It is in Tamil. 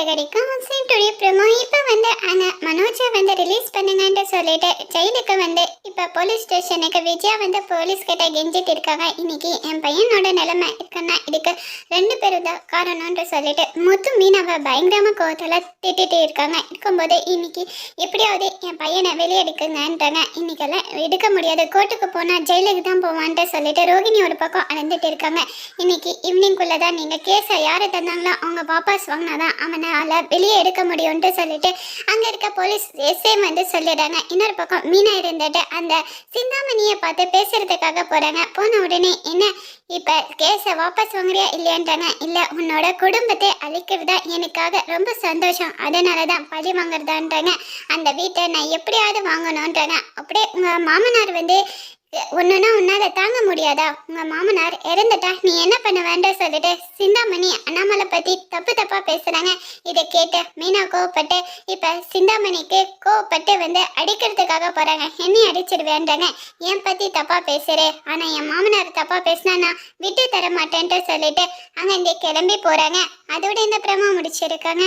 சிறகடிக்கும் சீட்டுடைய ப்ரோமோ இப்போ அந்த மனோஜை ரிலீஸ் பண்ணுங்கன்னு சொல்லிட்டு ஜெயிலுக்கு இப்போ போலீஸ் ஸ்டேஷனுக்கு விஜயா போலீஸ் கிட்ட கெஞ்சிட்டு இருக்காங்க. இன்னைக்கு என் பையனோட நிலைமை இருக்குன்னா இதுக்கு 2 பேரும் தான் காரணம்னு சொல்லிட்டு முத்து மீனாவை பயங்கரமா கோவத்தில் திட்டிட்டு இருக்காங்க. இருக்கும்போது இன்னைக்கு எப்படியாவது என் பையனை வெளியெடுக்குங்கன்றாங்க. இன்னைக்கெல்லாம் எடுக்க முடியாது, கோர்ட்டுக்கு போனால் ஜெயிலுக்கு தான் போவான்ட்டு சொல்லிட்டு ரோகிணி ஒரு பக்கம் அலைந்துட்டு இருக்காங்க. இன்னைக்கு ஈவினிங்குள்ளே தான் நீங்கள் கேஸை யாரை தந்தாங்களோ அவங்க வாபஸ் வாங்கினாதான் அவனால் வெளியே எடுக்க முடியும்ட்டு சொல்லிட்டு அங்கே இருக்க போலீஸ் எஸ்ஐ சொல்லிடுறாங்க. இன்னொரு பக்கம் மீனா இருந்துட்டு அந்த சிந்தாமணியை பார்த்து பேசுறதுக்காக போகிறாங்க. போன உடனே என்ன இப்போ கேஸை வாபஸ் வாங்குறியா இல்லையான்றாங்க. இல்லை, உன்னோட குடும்பத்தை அழிக்கிறதா எனக்காக ரொம்ப சந்தோஷம், அதனால தான் பழி வாங்குறதான்றாங்க. அந்த வீட்டை நான் எப்படியாவது வாங்கணுன்றாங்க. அப்படியே உங்கள் மாமனார் ஒன்றுனா உன்னால் தாங்க முடியாதா? உங்கள் மாமனார் இறந்துட்டா நீ என்ன பண்ண வேண்டாம் சொல்லிட்டு சிந்தாமணி அண்ணாமலை பற்றி தப்பாக பேசுகிறாங்க. இதை கேட்டு மீனா கோவப்பட்டு இப்போ சிந்தாமணிக்கு கோவப்பட்டு அடிக்கிறதுக்காக போகிறாங்க. என்னையும் அடிச்சிடுவேன்றாங்க. என் பற்றி தப்பாக பேசுகிறேன், ஆனால் என் மாமனார் தப்பாக பேசினா நான் விட்டு தர மாட்டேன்ட்டு சொல்லிட்டு அங்கே கிளம்பி போகிறாங்க. அதோட இந்த பிரமா முடிச்சிருக்காங்க.